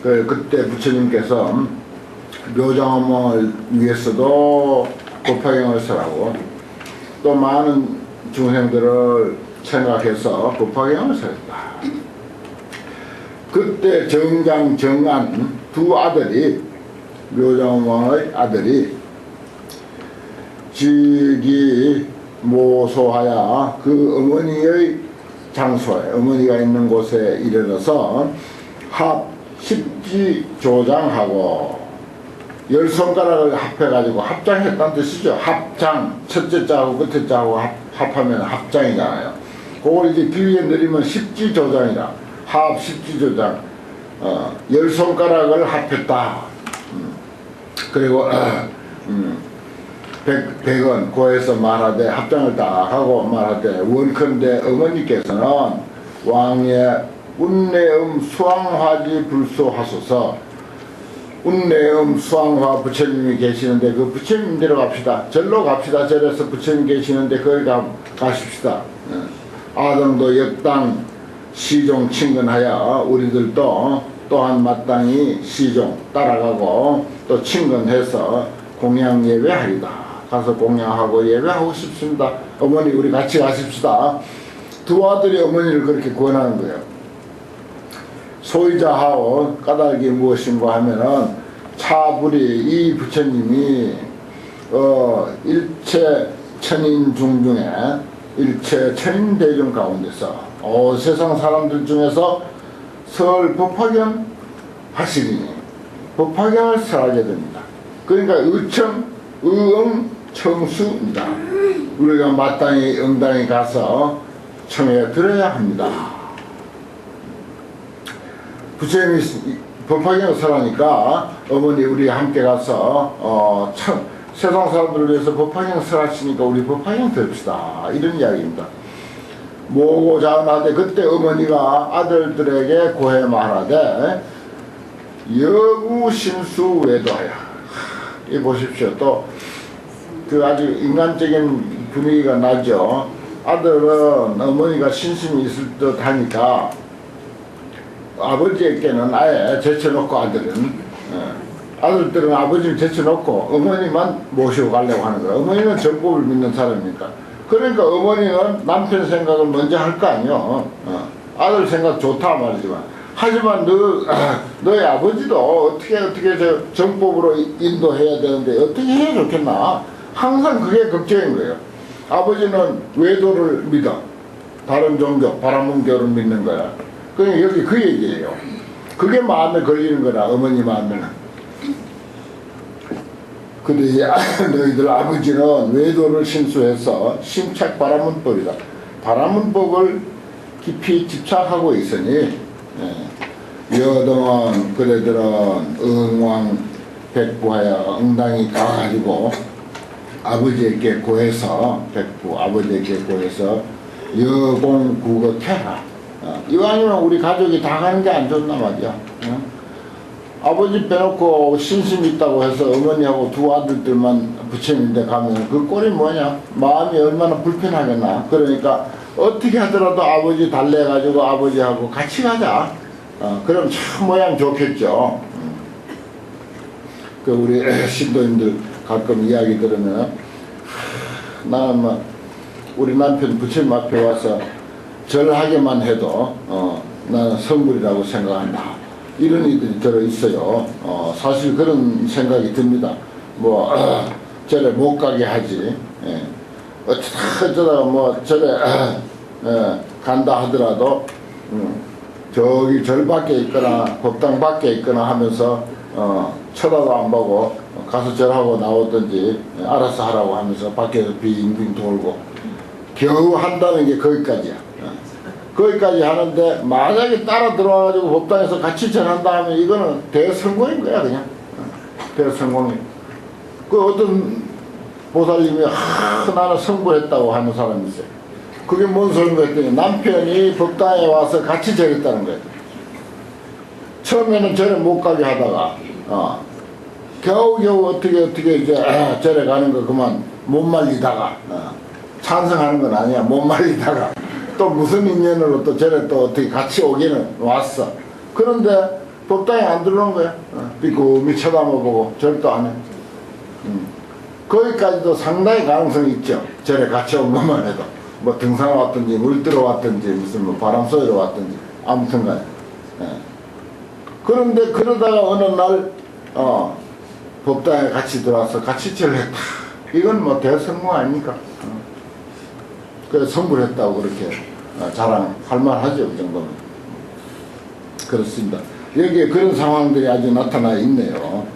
그때 부처님께서 묘장엄마를 위해서도 법화경을 설하고 또 많은 중생들을 생각해서 법화경을 설했다. 그때 정장, 정안 두 아들이, 묘장엄마의 아들이 즉위 모소하여 그 어머니의 장소에, 어머니가 있는 곳에 이르러서 합 10지조장하고 10손가락을 합해가지고 합장했다는 뜻이죠. 합장, 첫째 자하고 끝째 자하고 합하면 합장이잖아요. 그걸 이제 길게 내리면 10지조장이라. 합 10지조장. 10손가락을 합했다. 그리고 백원 고에서 말하되, 합장을 딱 하고 말하되, 원컨대 어머니께서는 왕의 운내음 수왕화지 불소하소서. 운내음 수왕화 부처님이 계시는데 그 부처님 데로 갑시다. 절로 갑시다. 절에서 부처님 계시는데 거기 가십시다. 아동도 역당 시종 친근하여 우리들도 또한 마땅히 시종 따라가고 또 친근해서 공양 예배하리다. 가서 공양하고 예배하고 싶습니다. 어머니 우리 같이 가십시다. 두 아들이 어머니를 그렇게 권하는 거예요. 소이자하오 까닭이 무엇인가 하면은 차불이 이 부처님이 일체 천인 중중에 일체 천인 대중 가운데서 세상 사람들 중에서 설 법화경 하시리니 법화경을 설하게 됩니다. 그러니까 의청, 의응, 청수입니다. 우리가 마땅히 응당히 가서 청해 들어야 합니다. 부처님이 법화경을 설하니까 어머니 우리 함께 가서 세상 사람들을 위해서 법화경을 설하시니까 우리 법화경 들읍시다. 이런 이야기입니다. 모고 자언하되 그때 어머니가 아들들에게 고해 말하되 여구신수 외도하여. 이 보십시오. 또 그 아주 인간적인 분위기가 나죠. 아들은 어머니가 신심이 있을 듯 하니까 아버지에게는 아예 제쳐놓고 아들들은 아버지를 제쳐놓고 어머니만 모시고 가려고 하는 거야. 어머니는 정법을 믿는 사람이니까. 그러니까 어머니는 남편 생각을 먼저 할 거 아니요. 아들 생각 좋다 말이지만. 하지만 너의 아버지도 어떻게 정법으로 인도해야 되는데 어떻게 해야 좋겠나. 항상 그게 걱정인 거예요. 아버지는 외도를 믿어. 다른 종교, 바라문교를 믿는 거야. 그러니까 여기 그 얘기예요. 그게 마음에 걸리는 거라, 어머니 마음에는. 근데 너희들 아버지는 외도를 신수해서 심착 바라문법이다. 바라문법을 깊이 집착하고 있으니 여등은 그대들은 응왕 백부하여 응당히 가가지고 아버지에게 고해서 아버지에게 고해서 여공구극해라. 이왕이면 우리 가족이 다 가는 게 안 좋나 말이야. 아버지 빼놓고 신심 있다고 해서 어머니하고 두 아들들만 부처님인데 가면 그 꼴이 뭐냐. 마음이 얼마나 불편하겠나. 그러니까 어떻게 하더라도 아버지 달래가지고 아버지하고 같이 가자. 그럼 참 모양 좋겠죠. 그 우리 신도님들 가끔 이야기 들으면 나는 뭐 우리 남편 부처님 앞에 와서 절하게만 해도 나는 성불이라고 생각한다. 이런 이들이 들어 있어요. 사실 그런 생각이 듭니다. 뭐 절에 못 가게 하지. 어쩌다가 뭐 절에 간다 하더라도 저기 절 밖에 있거나 법당 밖에 있거나 하면서 쳐다도 안 보고 가서 절하고 나오든지 알아서 하라고 하면서 밖에서 빙빙 돌고 겨우 한다는 게 거기까지야. 거기까지 하는데 만약에 따라 들어와가지고 법당에서 같이 절한다 하면 이거는 대성공인 거야. 그냥 대성공이. 그 어떤 보살님이 나는 성불했다고 하는 사람이 있어요. 그게 뭔 소린가 했더니 남편이 법당에 와서 같이 절했다는 거예요. 처음에는 절에 못 가게 하다가 겨우겨우 어떻게 이제 절에 가는 거 그만 못 말리다가 찬성하는 건 아니야. 못 말리다가 또 무슨 인연으로 또 절에 또 어떻게 같이 오기는 왔어. 그런데 법당에 안 들어오는 거야. 삐꾸미 쳐다보고 절도 안 해. 거기까지도 상당히 가능성이 있죠. 절에 같이 온 것만 해도. 뭐 등산 왔든지 물 들어왔든지 무슨 뭐 바람 쏘이러 왔든지 아무튼 간에. 그런데 그러다가 어느 날 법당에 같이 들어와서 같이 절을 했다. 이건 뭐 대성공 아닙니까? 그래서 성불 했다고 그렇게 자랑할 만하죠. 그 정도면. 그렇습니다. 여기에 그런 상황들이 아주 나타나 있네요.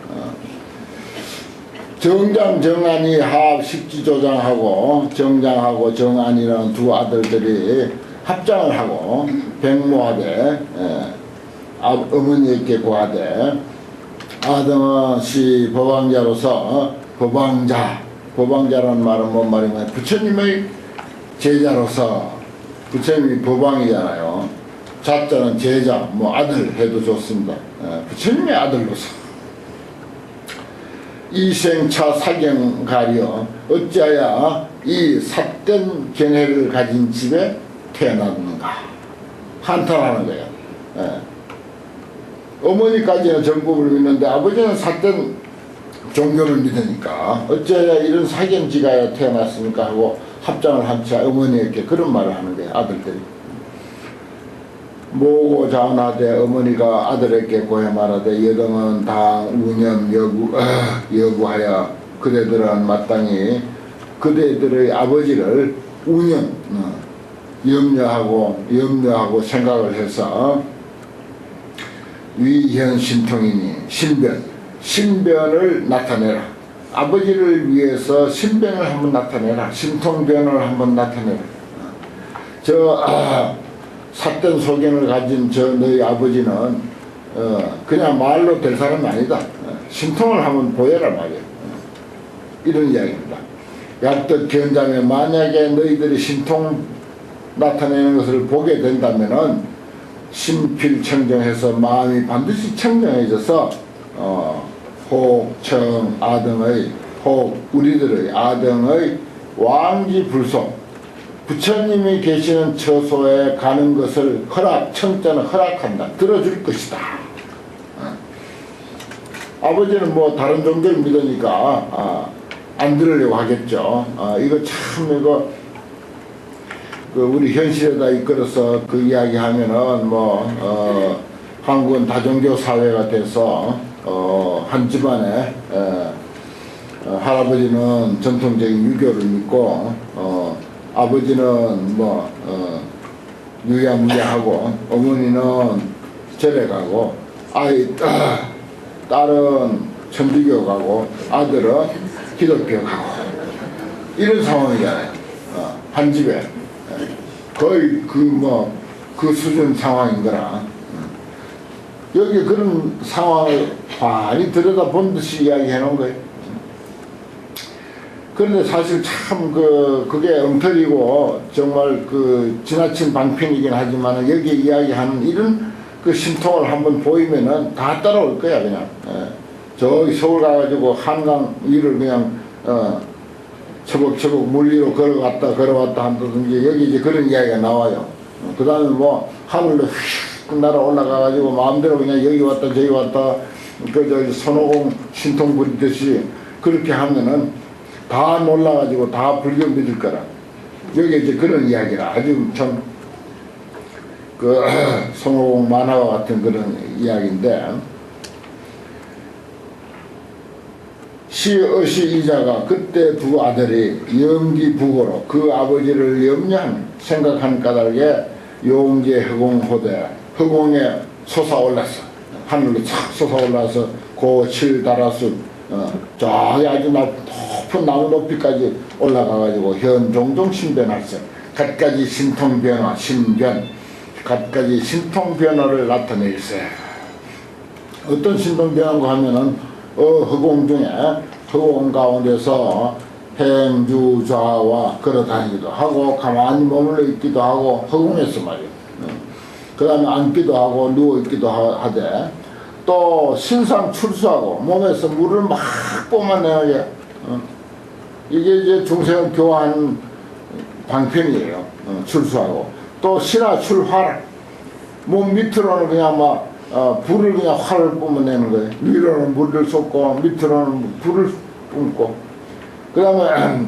정장, 정안이 하합 식지조장하고 정장하고 정안이라는 두 아들들이 합장을 하고 백모하되 어머니에게 구하되 아등은 시 법왕자로서 법왕자라는 말은 뭔 말이냐면 부처님의 제자로서 부처님이 법왕이잖아요. 자자는 제자, 뭐 아들 해도 좋습니다. 부처님의 아들로서 이생차 사경가리여 어찌하여 이 삿된 견해를 가진 집에 태어났는가 한탄하는 거예요. 어머니까지는 정법을 믿는데 아버지는 삿된 종교를 믿으니까 어찌하여 이런 사경지가에 태어났습니까 하고 합장을 한 채 어머니에게 그런 말을 하는 거예요. 아들들이 모고 자원하되 어머니가 아들에게 고해 말하되 여등은 당 우념 여구하여 그대들은 마땅히 그대들의 아버지를 우념 염려하고 생각을 해서 위현 신통이니 신변을 나타내라. 아버지를 위해서 신변을 한번 나타내라. 신통변을 한번 나타내라. 삿된 소견을 가진 너희 아버지는 그냥 말로 될 사람이 아니다. 신통을 한번 보여라 말이야. 이런 이야기입니다. 약득 견장에 만약에 너희들이 신통 나타내는 것을 보게 된다면은 심필청정해서 마음이 반드시 청정해져서 혹청 아등의 우리들의 아등의 왕지불속 부처님이 계시는 처소에 가는 것을 청자는 허락한다. 들어줄 것이다. 아버지는 뭐 다른 종교를 믿으니까 안 들으려고 하겠죠. 이거 참 우리 현실에다 이끌어서 그 이야기 하면은 한국은 다종교 사회가 돼서 한 집안에 할아버지는 전통적인 유교를 믿고 아버지는 유야무야하고 어머니는 절에 가고 딸은 천주교 가고 아들은 기독교 가고 이런 상황이잖아요. 한 집에 거의 그 수준 상황인 거라. 여기 그런 상황을 많이 들여다본 듯이 이야기해 놓은 거예요. 그런데 사실 참 그게 엉터리고 정말 지나친 방편이긴 하지만 여기 이야기하는 이런 신통을 한번 보이면은 다 따라올 거야 그냥. 저기 서울 가가지고 한강 위를 그냥 처벅처벅 물 위로 걸어왔다 한다든지 여기 이제 그런 이야기가 나와요. 그 다음에 하늘로 휙 날아 올라가가지고 마음대로 그냥 여기 왔다 저기 왔다 저기 손오공 신통 부리듯이 그렇게 하면은 다 놀라가지고 다 불교 믿을 거라. 여기 이제 그런 이야기라. 아주 참 손오공 만화와 같은 그런 이야기인데 시어시 이자가 그때 두 아들이 염기부고로 그 아버지를 생각한 까닭에 용제 허공호대 허공에 솟아올랐어. 하늘로 착 솟아올라서 고칠 달아수 저기 아주 높은 나무 높이까지 올라가가지고 현종종 신변할세. 갖가지 신통변화 갖가지 신통변화를 나타낼세. 어떤 신통변화인가 하면은 허공 중에 허공 가운데서 행주좌와 걸어다니기도 하고 가만히 머물러 있기도 하고 허공에서 말이야. 그 다음에 앉기도 하고 누워있기도 하되 또 신상 출수하고 몸에서 물을 막 뿜어내게 이게 이제 중생을 교화하는 방편이에요. 출수하고 또 신화 출화라 몸 밑으로는 그냥 불을 그냥 활을 뿜어내는 거예요. 위로는 물을 쏟고 밑으로는 불을 뿜고, 그 다음에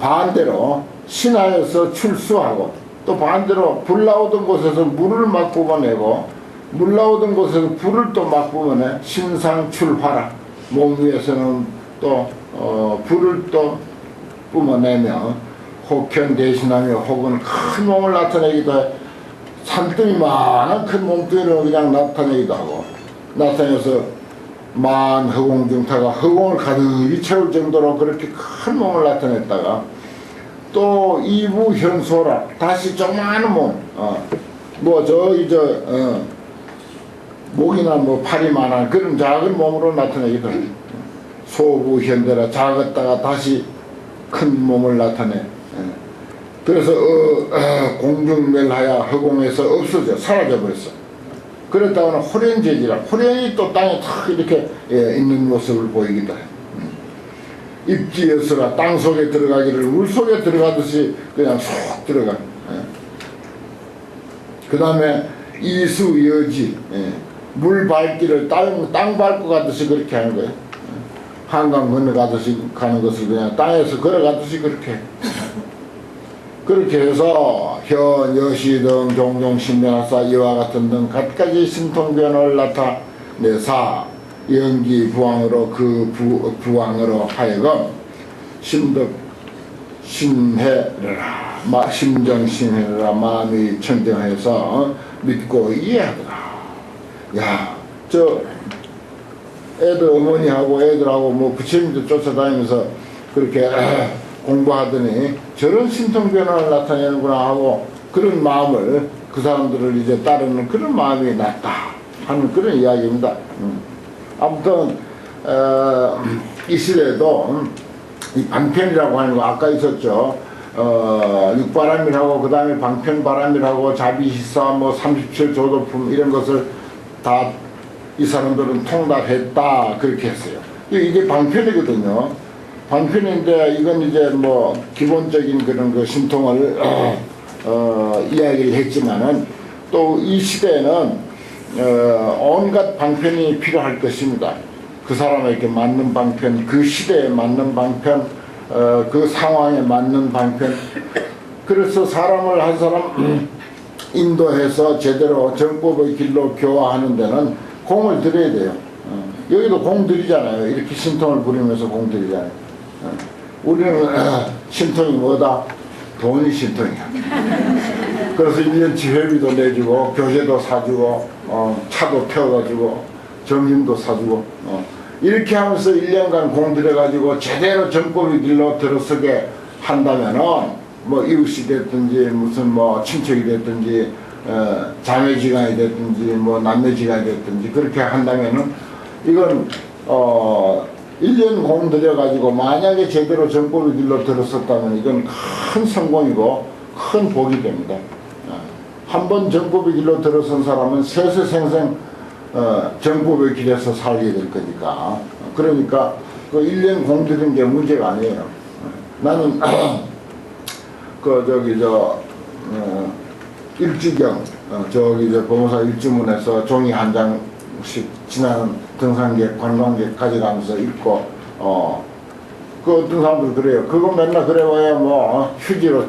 반대로 신하에서 출수하고, 또 반대로 불 나오던 곳에서 물을 막 뿜어내고, 물 나오던 곳에서 불을 또 막 뿜어내. 신상출화라. 몸 위에서는 또 불을 또 뿜어내며 혹현 대신하며, 혹은 큰 몸을 나타내기도 해. 산더미만한 큰 몸뚱이를 그냥 나타내기도 하고, 나타내서 만 허공중타가 허공을 가득히 채울 정도로 그렇게 큰 몸을 나타냈다가, 또 이부현소라, 다시 조그마한 몸, 목이나 뭐 팔이만한 그런 작은 몸으로 나타내기도 해요. 소부현대라, 작았다가 다시 큰 몸을 나타내. 그래서 공중멸하여 허공에서 없어져 사라져버렸어. 그랬다가는 호련제지라, 호련이 또 땅에 탁 이렇게 있는 모습을 보이기도 해요. 입지여서라, 땅 속에 들어가기를 물 속에 들어가듯이 그냥 쏙 들어가. 그 다음에 이수여지, 물 밟기를 땅 밟고 가듯이 그렇게 하는 거예요. 한강 건너가듯이 가는 것을 그냥 땅에서 걸어가듯이 그렇게. 그렇게 해서 현, 여시 등 종종 신명하사 이와 같은 등 갖가지 신통변을 나타내사 연기 부왕으로 그 부왕으로 하여금 심득 신해라, 심정 신해라, 마음이 청정해서 믿고 이해하더라. 야, 저 애들 어머니하고 애들하고 뭐 부처님도 쫓아다니면서 그렇게 공부하더니 저런 신통변화를 나타내는구나 하고, 그런 마음을, 그 사람들을 이제 따르는 그런 마음이 났다 하는 그런 이야기입니다. 아무튼 이 시대에도 이 방편이라고 하는 거 아까 있었죠. 육바람이라고, 그 다음에 방편바람이라고, 자비시사, 뭐 37 조도품 이런 것을 다 이 사람들은 통달했다 그렇게 했어요. 이게 방편이거든요. 방편인데 이건 이제 뭐 기본적인 그런 그 신통을 이야기를 했지만은, 또 이 시대에는 온갖 방편이 필요할 것입니다. 그 사람에게 맞는 방편, 그 시대에 맞는 방편, 그 상황에 맞는 방편. 그래서 사람을 한 사람 인도해서 제대로 정법의 길로 교화하는 데는 공을 들여야 돼요. 여기도 공 들이잖아요. 이렇게 신통을 부리면서 공 들이잖아요. 우리는 신통이 뭐다? 돈이 신통이야. 그래서 1년치 회비도 내주고, 교재도 사주고, 차도 태워다주고, 점심도 사주고, 이렇게 하면서 1년간 공들여가지고 제대로 정법의 길로 들어서게 한다면은, 뭐 이웃이 됐든지 무슨 뭐 친척이 됐든지 자매지간이 됐든지 뭐 남매지간이 됐든지 그렇게 한다면은, 이건 1년 공들여가지고 만약에 제대로 정법의 길로 들었었다면 이건 큰 성공이고 큰 복이 됩니다. 한 번 정법의 길로 들어선 사람은 세세생생 정법의 길에서 살게 될 거니까. 그러니까 그 1년 공들인 게 문제가 아니에요. 나는 일주경 법무사 일주문에서 종이 한 장씩 지나는 등산객, 관광객 가져가면서 읽고, 그 어떤 사람들 그래요. 그거 맨날 그래봐야 뭐 휴지로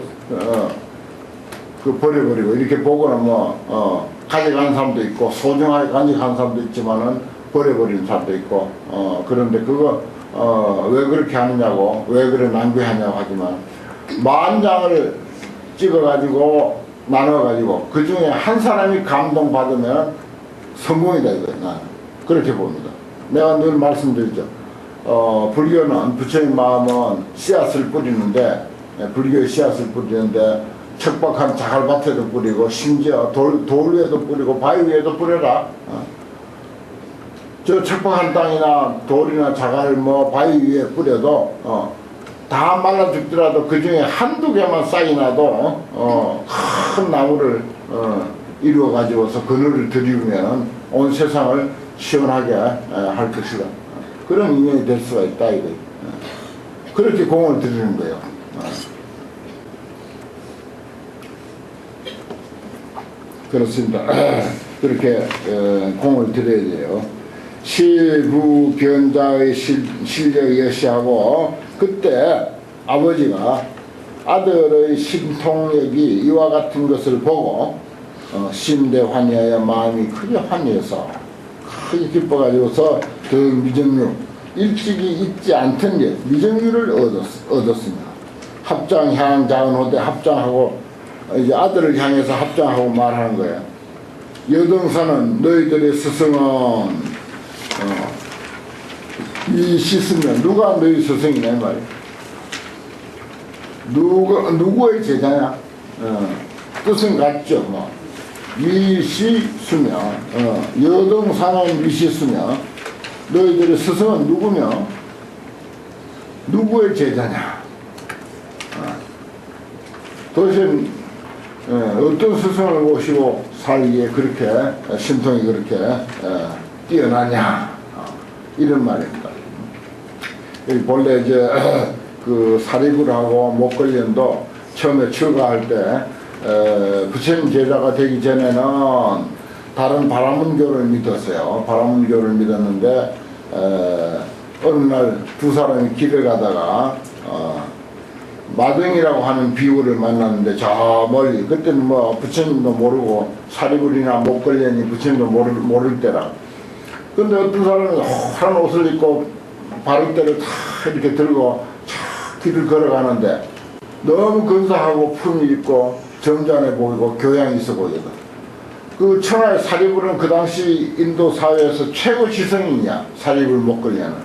그 버려버리고, 이렇게 보고는 뭐 가져가는 사람도 있고 소중하게 간직하는 사람도 있지만은 버려버리는 사람도 있고, 그런데 그거 왜 그렇게 하느냐고, 왜 그래 낭비하냐고 하지만, 10,000장을 찍어가지고 나눠가지고 그 중에 한 사람이 감동받으면 성공이다 이거예요. 나는 그렇게 봅니다. 내가 늘 말씀드리죠. 불교는, 부처님 마음은 씨앗을 뿌리는데, 불교의 씨앗을 뿌리는데 척박한 자갈밭에도 뿌리고, 심지어 돌 위에도 뿌리고 바위 위에도 뿌려라. 저 척박한 땅이나 돌이나 자갈 뭐 바위 위에 뿌려도 다 말라 죽더라도 그 중에 한두 개만 싹이 나도 큰 나무를 이루어 가지고서 그늘을 들이우면 온 세상을 시원하게 할 것이다. 그런 인연이 될 수가 있다 이거. 그렇게 공을 들이는 거예요. 그렇습니다. 그렇게 공을 들여야 돼요. 실부 변자의 실력 여시하고, 그때 아버지가 아들의 신통력이 이와 같은 것을 보고 심대 환희하여 마음이 크게 환희해서 크게 기뻐가지고서 그 미정유, 일찍이 잊지 않던 게 미정유를 얻었습니다. 합장향 자은호대, 합장하고 이제 아들을 향해서 합장하고 말하는 거예요. 여동사는 너희들의 스승은 이 씻으면 누가 너희 스승이냐 말이야. 누구의 제자냐? 뜻은 같죠. 뭐 위시수며 여동사는 위시수며 너희들의 스승은 누구며 누구의 제자냐? 도대체 어떤 스승을 모시고 살기에 그렇게 신통이 그렇게 뛰어나냐? 이런 말입니다. 본래 이제 그 사리불하고 목걸련도 처음에 출가할 때 부처님 제자가 되기 전에는 다른 바라문교를 믿었어요. 바라문교를 믿었는데 어느 날 두 사람이 길을 가다가 마등이라고 하는 비구를 만났는데 저 멀리, 그때는 뭐 부처님도 모르고 사리불이나 목걸련이 부처님도 모를 때라. 근데 어떤 사람은 환한 옷을 입고 바른대를 다 이렇게 들고 길을 걸어가는데 너무 근사하고 품이 있고 점잖해 보이고 교양이 있어 보이거든. 그 천하의 사리불은 그 당시 인도 사회에서 최고 지성이냐, 사리불 목걸이하는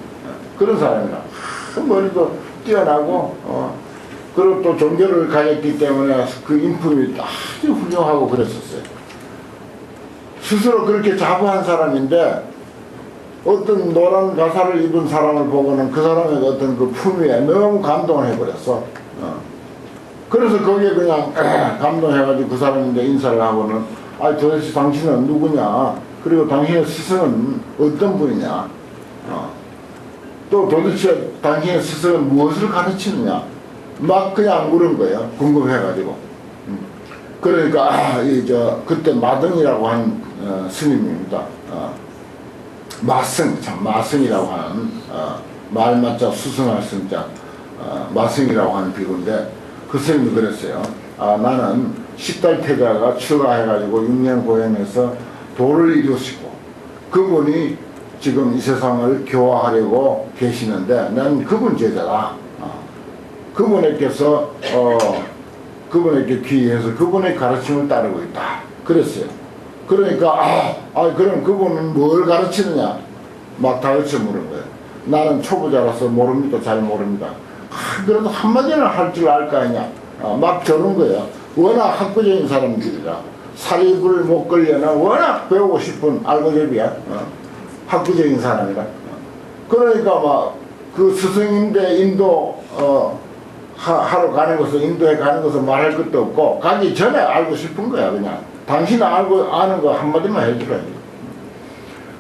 그런 사람이라. 머리도 뛰어나고 그리고 또 종교를 가졌기 때문에 그 인품이 아주 훌륭하고 그랬었어요. 스스로 그렇게 자부한 사람인데 어떤 노란 가사를 입은 사람을 보고는 그 사람의 어떤 그 품위에 너무 감동을 해버렸어. 그래서 거기에 그냥 감동해가지고 그 사람인데 인사를 하고는 도대체 당신은 누구냐? 그리고 당신의 스승은 어떤 분이냐? 또 도대체 당신의 스승은 무엇을 가르치느냐? 막 그냥 물은 거예요. 궁금해가지고. 그러니까 그때 마등이라고 한 스님입니다. 마승이라고 하는 말맞자 수승할 승자 마승이라고 하는 비구인데 그 스님도 그랬어요. 나는 10달 태자가 출가해가지고 6년 고행해서 도를 이루시고 그분이 지금 이 세상을 교화하려고 계시는데 난 그분 제자다. 그분에게서 그분에게 귀의해서 그분의 가르침을 따르고 있다. 그랬어요. 그러니까 그럼 그분은 뭘 가르치느냐? 막 다그쳐 물은 거예요. 나는 초보자라서 모릅니다. 잘 모릅니다. 그래도 한마디는 할 줄 알 거 아니냐? 막 저런 거예요. 워낙 학구적인 사람들이라 사리불 목걸이나 워낙 배우고 싶은 알고접이야. 학구적인 사람이라. 그러니까 막 그 스승인데 인도 하러 가는 것을 인도에 가는 것을 말할 것도 없고 가기 전에 알고 싶은 거야. 그냥 당신 아는 거 한마디만 해주라.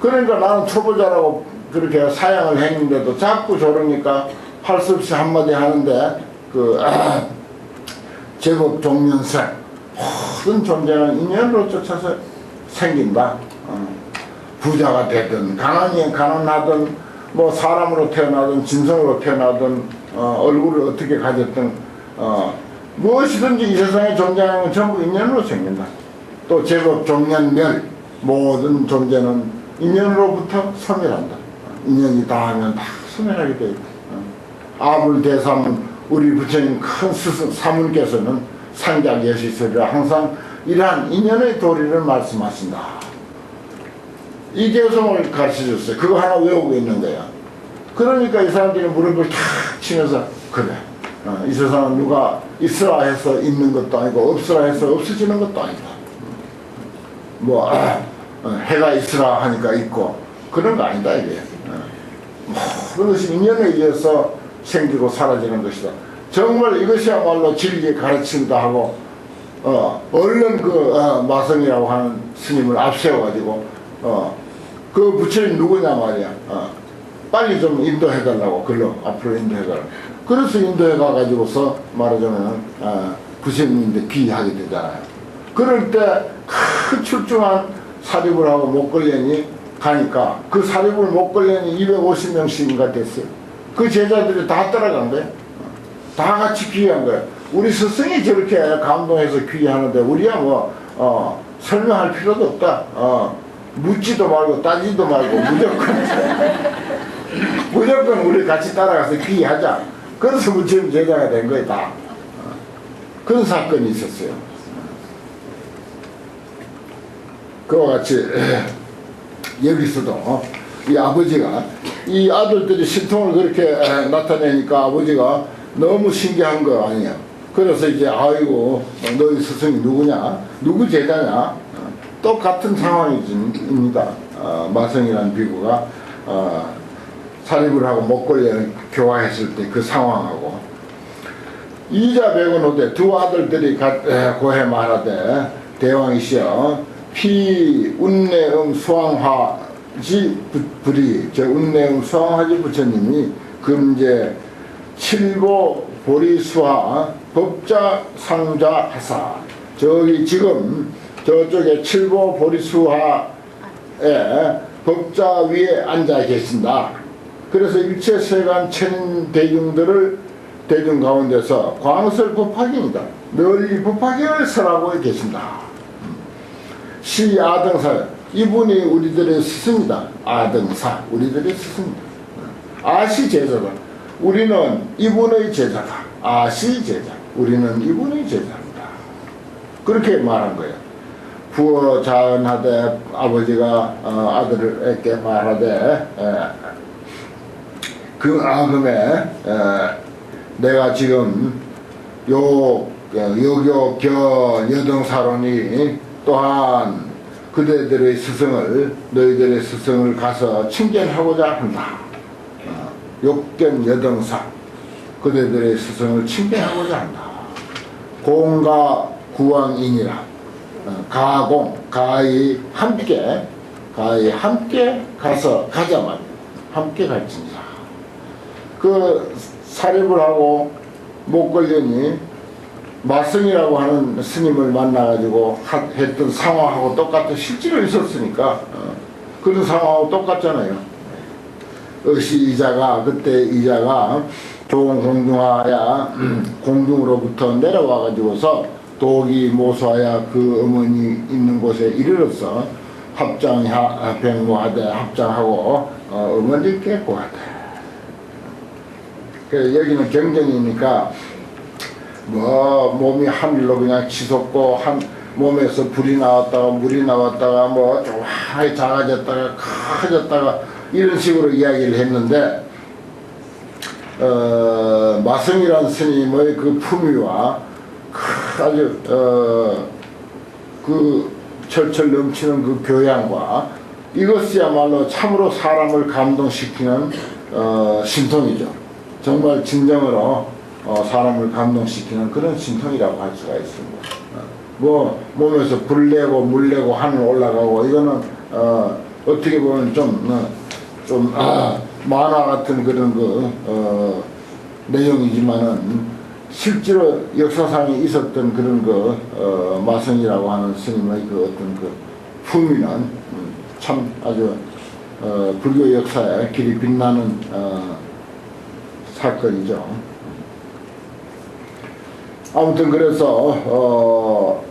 그러니까 나는 초보자라고 그렇게 사양을 했는데도 자꾸 저러니까 할 수 없이 한마디 하는데 제법 종면생 모든 존재는 인연으로 쫓아서 생긴다. 부자가 되든 가난하든 뭐 사람으로 태어나든 짐승으로 태어나든 얼굴을 어떻게 가졌든 무엇이든지 이 세상에 존재하는 건 전부 인연으로 생긴다. 또 제법 종년멸 모든 존재는 인연으로부터 소멸한다. 인연이 다하면 다 소멸하게 되어 있다. 아불대삼은 우리 부처님 큰 스승 사문께서는 상작여시설이라 항상 이러한 인연의 도리를 말씀하신다. 이 개성을 가르쳐줬어요. 그거 하나 외우고 있는 거야. 그러니까 이 사람들이 무릎을 탁 치면서 그래. 이 세상은 누가 있으라 해서 있는 것도 아니고 없으라 해서 없어지는 것도 아니다. 뭐 해가 있으라 하니까 있고 그런 거 아니다 이게. 모든 것이 인연에 의해서 생기고 사라지는 것이다. 정말 이것이야말로 진리의 가르침이다 하고 얼른 마성이라고 하는 스님을 앞세워가지고 그 부처님 누구냐 말이야. 빨리 좀 인도해달라고 글로 앞으로 인도해달라고. 그래서 인도해 가가지고서 말하자면 부처님인데 귀하게 되잖아요. 그럴 때 큰 출중한 사립을 하고 목걸레니 가니까 그 사립을 목걸레니 250명씩인가 됐어요. 그 제자들이 다 따라간 거예요. 다 같이 귀의한 거예요. 우리 스승이 저렇게 감동해서 귀의하는데 우리야 뭐 설명할 필요도 없다. 묻지도 말고 따지도 말고 무조건 우리 같이 따라가서 귀의하자. 그래서 무처럼 제자가 된 거예요. 다. 그런 사건이 있었어요. 그와 같이 여기서도 이 아버지가 이 아들들이 신통을 그렇게 나타내니까 아버지가 너무 신기한 거 아니에요. 그래서 이제 아이고 너희 스승이 누구냐, 누구 제자냐, 똑같은 상황입니다. 마성이라는 비구가 사립을 하고 목걸이를 교화했을 때 그 상황하고 이자 백원호대 두 아들들이 고해 말하되 대왕이시여 피 운내음 수왕화지 불이 저 운내음 수왕화지 부처님이 금제 칠보 보리수화 법자 상자 하사 저기 지금 저쪽에 칠보 보리수화에 법자 위에 앉아 계신다. 그래서 일체 세간 천인 대중 가운데서 광설 법화경이다. 널리 법화경을 설하고 계신다. 시 아등사 이분이 우리들의 스승이다. 아등사 우리들의 스승이다. 아시 제자다. 우리는 이분의 제자다. 아시 제자 우리는 이분의 제자입니다. 그렇게 말한 거예요. 부어 자언하되 아버지가 아들에게 말하되 그 아금에 내가 지금 여교 겨 여등사론이 또한 그대들의 스승을 너희들의 스승을 가서 칭견하고자 한다. 욕견 여등사 그대들의 스승을 칭견하고자 한다. 공가 구왕인이라 가공 가히 함께 가자만 함께 갈지니라. 그 사립을 하고 목걸려니 마성이라고 하는 스님을 만나가지고 했던 상황하고 똑같아. 실제로 있었으니까 그런 상황하고 똑같잖아요. 이자가 그때 이자가 좋은 공중하야 공중으로부터 내려와가지고서 독이 모수하야 그 어머니 있는 곳에 이르러서 백모하되 합장하고 어머니께 고하되. 여기는 경전이니까 뭐 몸이 하늘로 그냥 치솟고 몸에서 불이 나왔다가 물이 나왔다가 뭐 조용히 작아졌다가 커졌다가 이런 식으로 이야기를 했는데 마성이라는 스님의 그 품위와 아주 그 철철 넘치는 그 교양과 이것이야말로 참으로 사람을 감동시키는 신통이죠. 정말 진정으로 사람을 감동시키는 그런 신통이라고 할 수가 있습니다. 뭐 몸에서 불 내고 물 내고 하늘 올라가고 이거는 어떻게 보면 좀 만화 같은 그런 내용이지만은 실제로 역사상에 있었던 그런 마성이라고 하는 스님의 그 어떤 그 품위는 참 아주 불교 역사에 길이 빛나는 사건이죠. 아무튼 그래서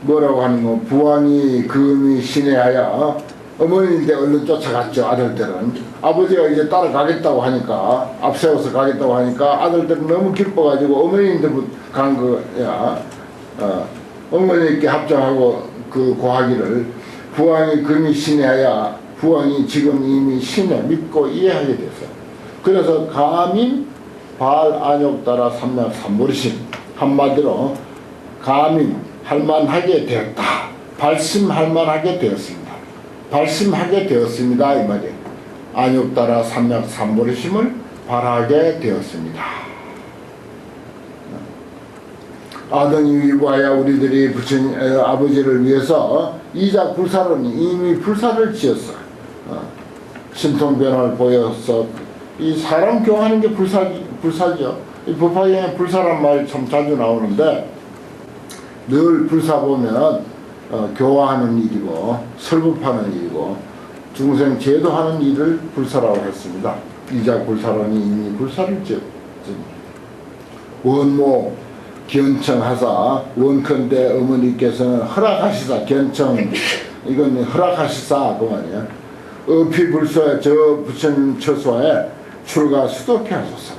뭐라고 하는 거 부왕이 금이 신뢰하여 어머니인데 얼른 쫓아갔죠. 아들들은 아버지가 이제 따라가겠다고 하니까 앞세워서 가겠다고 하니까 아들들은 너무 기뻐가지고 어머니인데 간 거야. 어머니께 합장하고 그 고하기를 부왕이 금이 신뢰하여 부왕이 지금 이미 신뢰 믿고 이해하게 됐어요. 그래서 가민 발 안욕 따라 삼약 삼보리심 한마디로 가민 할만하게 되었다. 발심할만하게 되었습니다. 발심하게 되었습니다 이 말이에요. 안욕 따라 삼약 삼보리심을 발하게 되었습니다. 아등이 위부하여 우리들이 부처님 아버지를 위해서 이자 불사론이 이미 불사를 지었어. 신통변화를 보여서 이 사람 교하는 게 불사죠. 이 법화경에 불사란 말이 참 자주 나오는데 늘 불사 보면 교화하는 일이고 설법하는 일이고 중생 제도하는 일을 불사라고 했습니다. 이자 불사론이 이미 불사를 지었습니다. 원모 견청하사 원컨대 어머니께서는 허락하시사 견청 이건 허락하시사 그 말이야. 어피불소에 저 부처님 처소에 출가 수도케 하소서.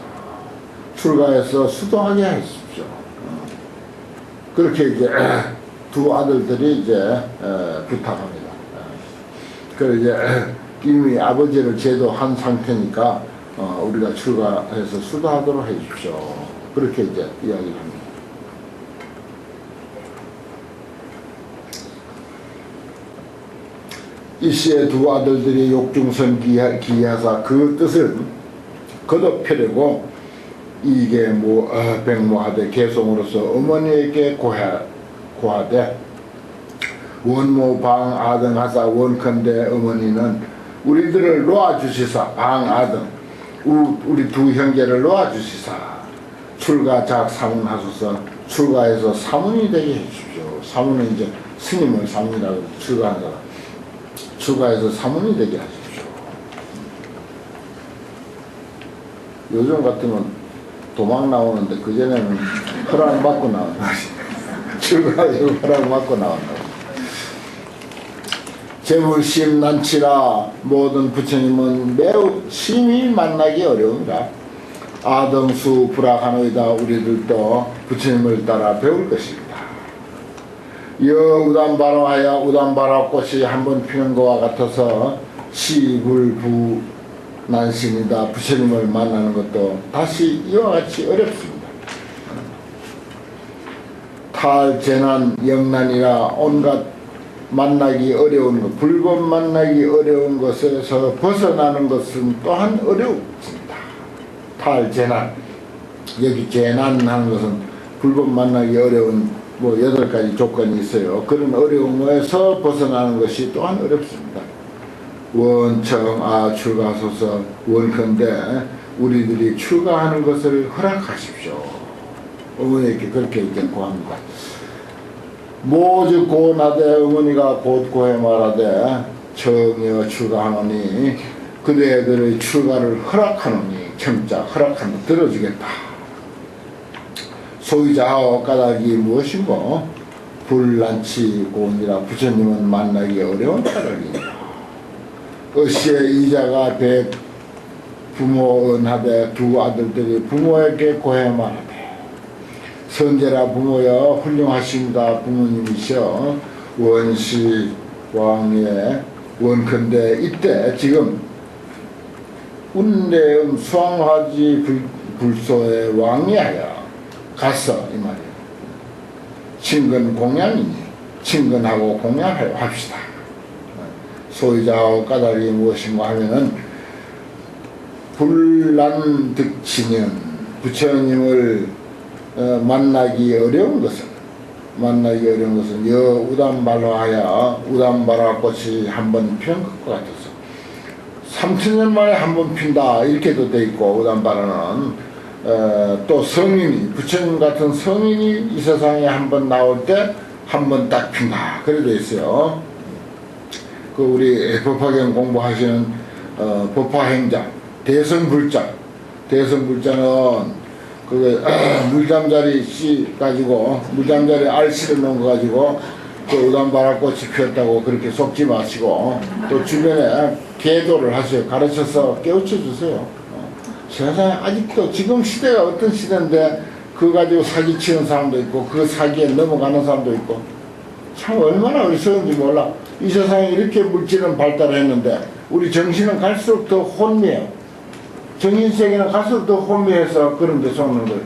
출가해서 수도하게 하십시오. 그렇게 이제 두 아들들이 이제 부탁합니다. 그래서 이제 이미 아버지를 제도한 상태니까 우리가 출가해서 수도하도록 해주십시오. 그렇게 이제 이야기를 합니다. 이씨의 두 아들들이 욕중선 기하사 그 뜻을 거듭하려고 이게 백모하되 개송으로서 어머니에게 고하되 원모 방 아등 하사 원컨대 어머니는 우리들을 놓아주시사 방 아등 우리 두 형제를 놓아주시사 출가 작 사문하소서. 출가해서 사문이 되게 해주십시오. 사문은 이제 스님을 사문이라고 출가한 사람. 출가해서 사문이 되게 하십시오. 요즘 같으면 도망 나오는데 그전에는 허락 받고 나온다. 출가해서 허락 받고 나온다. 재물심 난치라 모든 부처님은 매우 심히 만나기 어려운가. 아등수 불악하노이다. 우리들도 부처님을 따라 배울 것입니다. 여 우담바라하여 우담바라 꽃이 한번 피는 것과 같아서 시불부 난신이다. 부처님을 만나는 것도 다시 이와 같이 어렵습니다. 탈, 재난, 영난이라 온갖 만나기 어려운 것, 불법 만나기 어려운 것에서 벗어나는 것은 또한 어렵습니다. 탈, 재난, 여기 재난하는 것은 불법 만나기 어려운 8가지 조건이 있어요. 그런 어려움에서 벗어나는 것이 또한 어렵습니다. 원청 출가하소서. 원컨대 우리들이 출가하는 것을 허락하십시오. 어머니께 그렇게 이제 고합니다. 모즉 고나되 어머니가 곧 고해 말하되 정여 출가하노니 그대들의 출가를 허락하노니 청자 허락하는 거 들어주겠다. 소유자하오 까닭이 무엇이고 불난치 고니라. 부처님은 만나기 어려운 까닭이니라. 어시의 이자가 백 부모 은하되 두 아들들이 부모에게 고해 말하되 선제라 부모여 훌륭하십니다. 부모님이시여 원시 왕예 원컨대 이때 지금 운대음 수왕화지 불소에 왕이하여 갔어 이 말이에요. 친근 공양이니 친근하고 공양하여 합시다. 소유자하고 까닭이 무엇인가 하면은 불난득치년 부처님을 만나기 어려운 것은 여 우담발화하여 우담발화 꽃이 한번 피는 것과 같아서 3000년 만에 한번 핀다 이렇게도 돼 있고 우담발화는 또 성인이 부처님 같은 성인이 이 세상에 한번 나올 때 한번 딱 핀다 그래 돼 있어요. 그 우리 법화경 공부하시는 법화행자 대성불자는 그게 물잠자리 씨 가지고 물잠자리 알 씨를 넣은 거 가지고 그 우담바라꽃이 피었다고 그렇게 속지 마시고 또 주변에 계도를 하세요. 가르쳐서 깨우쳐 주세요. 세상에 아직도 지금 시대가 어떤 시대인데 그거 가지고 사기치는 사람도 있고 그 사기에 넘어가는 사람도 있고 참 얼마나 어리석은지 몰라. 이 세상에 이렇게 물질은 발달했는데 우리 정신은 갈수록 더 혼미해요. 정신세계는 갈수록 더 혼미해서 그런 데 속는 거예요.